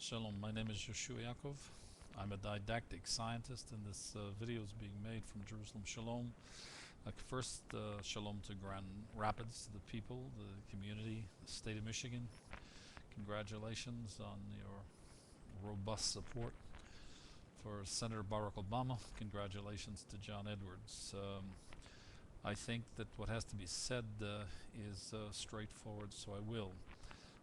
Shalom, my name is Yehoshua Yaakov. I'm a didactic scientist, and this video is being made from Jerusalem. Shalom. First, shalom to Grand Rapids, to the people, the community, the state of Michigan. Congratulations on your robust support for Senator Barack Obama. Congratulations to John Edwards. I think that what has to be said is straightforward, so I will.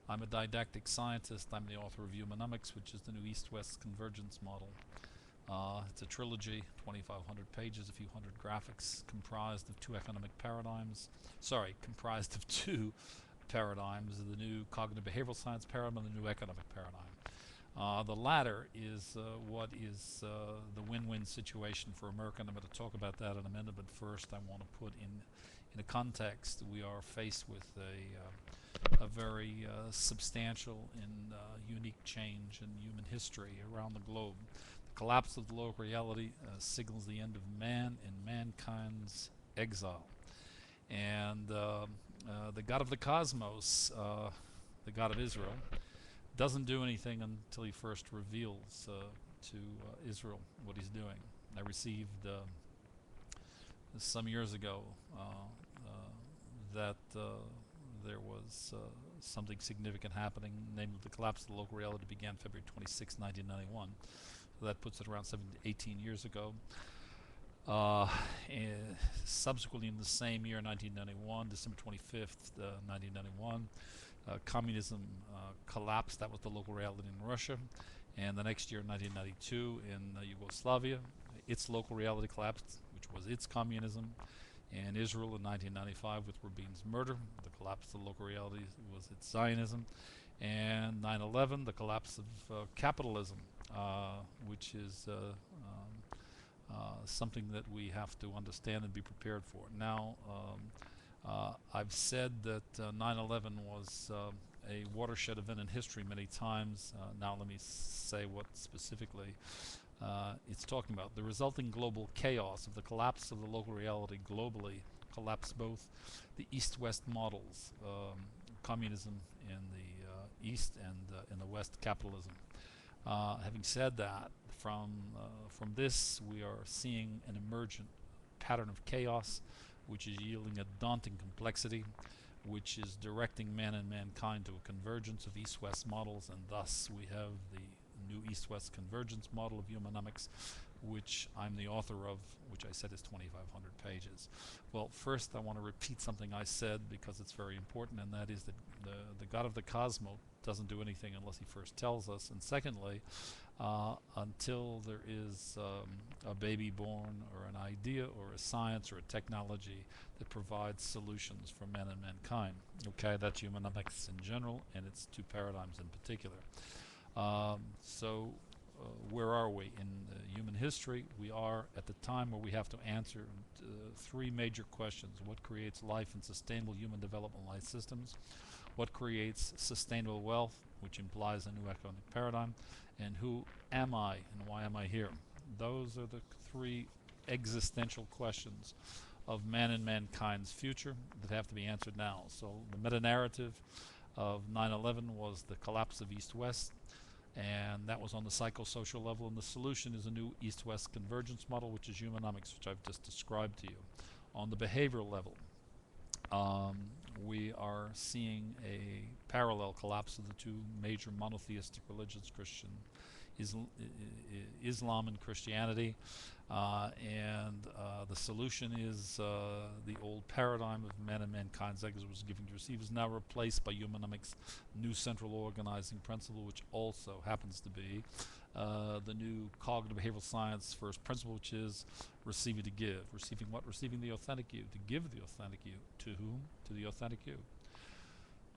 I'm a didactic scientist. I'm the author of Humanomics, which is the new East-West convergence model. It's a trilogy, 2,500 pages, a few hundred graphics, comprised of two paradigms, the new cognitive behavioral science paradigm and the new economic paradigm. The latter is what is the win-win situation for America, and I'm going to talk about that in a minute, but first I want to put in a context. We are faced with a very substantial and unique change in human history around the globe. The collapse of the local reality signals the end of man and mankind's exile. And the God of the cosmos, the God of Israel, doesn't do anything until he first reveals to Israel what he's doing. I received some years ago that there was something significant happening, namely the collapse of the local reality began February 26, 1991. So that puts it around 18 years ago. And subsequently, in the same year, 1991, December 25th, 1991, communism collapsed. That was the local reality in Russia. And the next year, 1992, in Yugoslavia, its local reality collapsed, which was its communism. And Israel in 1995 with Rabin's murder, the collapse of the local reality was its Zionism. And 9/11, the collapse of capitalism, which is something that we have to understand and be prepared for. Now, I've said that 9/11 was a watershed event in history many times. Now let me say what specifically it's talking about. The resulting global chaos of the collapse of the local reality globally collapsed both the East-West models, communism in the East and in the West, capitalism. Having said that, from this we are seeing an emergent pattern of chaos, which is yielding a daunting complexity, which is directing man and mankind to a convergence of East-West models, and thus we have the new East-West convergence model of Humanomics, which I'm the author of, which I said is 2,500 pages. Well, first I want to repeat something I said because it's very important, and that is that the God of the cosmos doesn't do anything unless he first tells us, and secondly, until there is a baby born or an idea or a science or a technology that provides solutions for men and mankind. Okay, that's Humanomics in general and its two paradigms in particular. So where are we in human history? We are at the time where we have to answer three major questions. What creates life and sustainable human development life systems? What creates sustainable wealth, which implies a new economic paradigm? And who am I and why am I here? Those are the three existential questions of man and mankind's future that have to be answered now. So the meta-narrative of 9/11 was the collapse of East-West, and that was on the psychosocial level, and the solution is a new East-West convergence model, which is Humanomics, which I've just described to you. On the behavioral level, we are seeing a parallel collapse of the two major monotheistic religions, Islam and Christianity, and the solution is the old paradigm of man and mankind's exile was giving to receive is now replaced by Humanomics' new central organizing principle, which also happens to be the new cognitive behavioral science first principle, which is receiving to give. Receiving what? Receiving the authentic you, to give the authentic you. To whom? To the authentic you.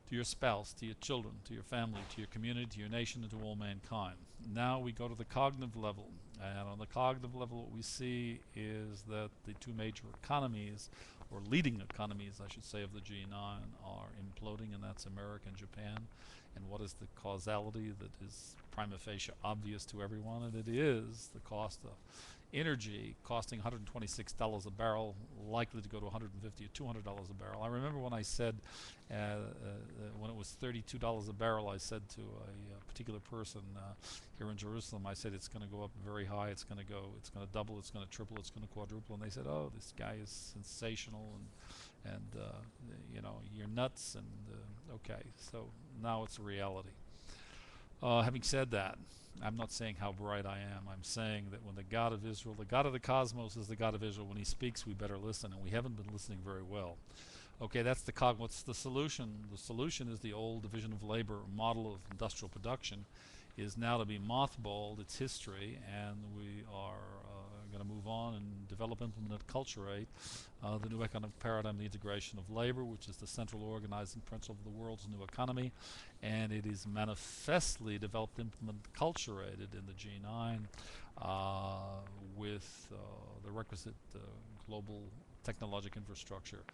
To your spouse, to your children, to your family, to your community, to your nation, and to all mankind. Now we go to the cognitive level, and on the cognitive level what we see is that the two major economies, or leading economies I should say, of the G9 are imploding, and that's America and Japan. And what is the causality that is prima facie obvious to everyone, and it is the cost of energy costing $126 a barrel, likely to go to $150 or $200 a barrel. I remember when I said, when it was $32 a barrel, I said to a particular person here in Jerusalem, I said it's going to go up very high, it's going to double, it's going to triple, it's going to quadruple, and they said, oh, this guy is sensational, and you know, you're nuts, and okay, so now it's a reality. Having said that, I'm not saying how bright I am. I'm saying that when the God of Israel, the God of the cosmos is the God of Israel, when he speaks, we better listen, and we haven't been listening very well. Okay, that's the what's the solution? The solution is the old division of labor model of industrial production is now to be mothballed. It's history, and we are going to move on and develop, implement, culturate the new economic paradigm, the integration of labor, which is the central organizing principle of the world's new economy, and it is manifestly developed, implemented, culturated in the G9 with the requisite global technologic infrastructure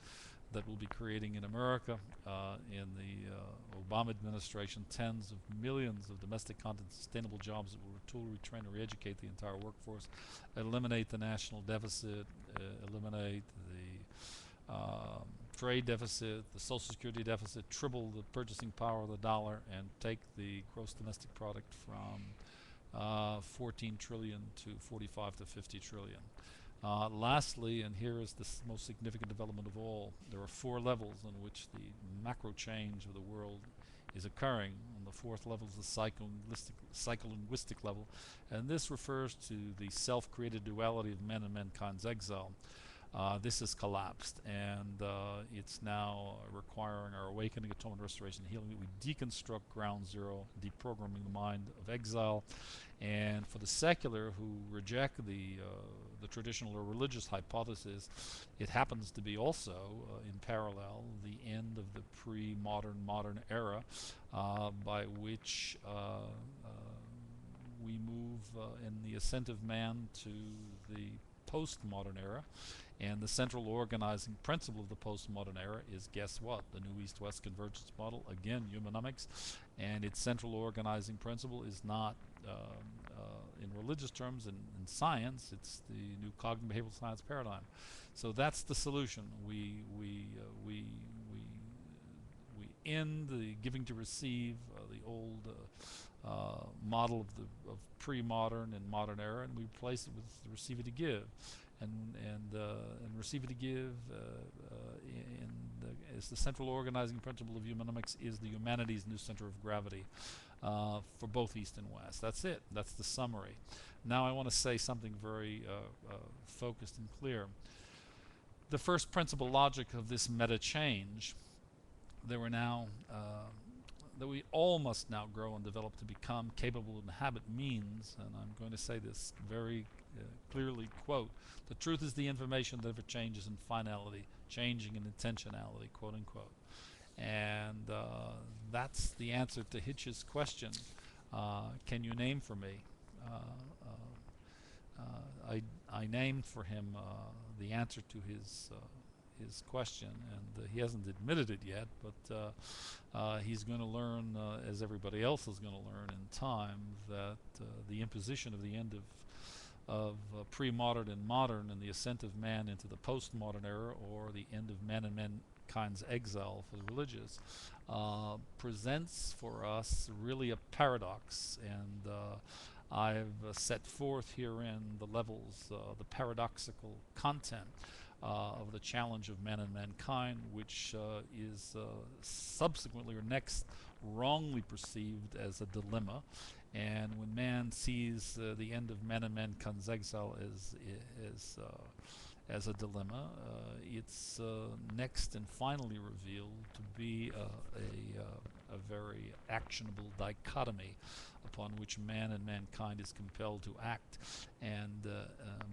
that we'll be creating in America in the Obama administration, tens of millions of domestic content sustainable jobs that will tool, retrain, and re-educate the entire workforce, eliminate the national deficit, eliminate the trade deficit, the Social Security deficit, triple the purchasing power of the dollar, and take the gross domestic product from 14 trillion to 45 to 50 trillion. Lastly, and here is the most significant development of all, there are 4 levels in which the macro change of the world is occurring. On the 4th level is the psycholinguistic level, and this refers to the self-created duality of men and mankind's exile. This has collapsed, and it's now requiring our awakening, atonement, restoration, and healing. We deconstruct ground zero, deprogramming the mind of exile. And for the secular who reject the traditional or religious hypothesis, it happens to be also, in parallel, the end of the pre-modern, modern era by which we move in the ascent of man to the postmodern era. And the central organizing principle of the postmodern era is, guess what? The new East-West convergence model, again, Humanomics, and its central organizing principle is not in religious terms, in science, it's the new cognitive behavioral science paradigm. So that's the solution. We end the giving to receive, the old model of pre-modern and modern era, and we replace it with the receive it to give. And receive it to give is the central organizing principle of Humanomics, is the humanity's new center of gravity for both East and West. That's it. That's the summary. Now I want to say something very focused and clear. The first principle logic of this meta change, that we all must now grow and develop to become capable to inhabit, means, and I'm going to say this very clearly, quote, the truth is the information that ever changes in finality, changing in intentionality, quote unquote. And that's the answer to Hitch's question, can you name for me? I named for him the answer to his question, and he hasn't admitted it yet, but he's going to learn, as everybody else is going to learn in time, that the imposition of the end of pre-modern and modern and the ascent of man into the postmodern era, or the end of man and mankind's exile for the religious, presents for us really a paradox, and I've set forth herein the levels, the paradoxical content of the challenge of man and mankind, which is subsequently or next wrongly perceived as a dilemma. And when man sees the end of man and mankind's exile as a dilemma, it's next and finally revealed to be a very actionable dichotomy upon which man and mankind is compelled to act and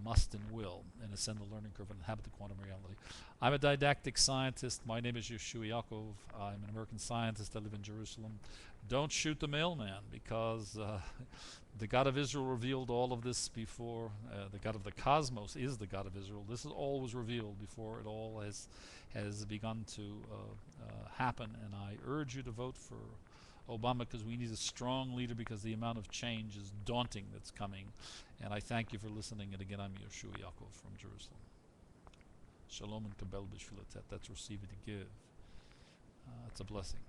must and will, and ascend the learning curve and inhabit the quantum reality. I'm a didactic scientist. My name is Yehoshua Yaakov. I'm an American scientist. I live in Jerusalem. Don't shoot the mailman, because the God of Israel revealed all of this before. The God of the cosmos is the God of Israel. This is all was revealed before it all has begun to happen, and I urge you to vote for Obama, because we need a strong leader, because the amount of change is daunting that's coming. And I thank you for listening. And again, I'm Yehoshua Yaakov from Jerusalem. Shalom and kabel b'shvilatet. That's receive and to give. It's a blessing.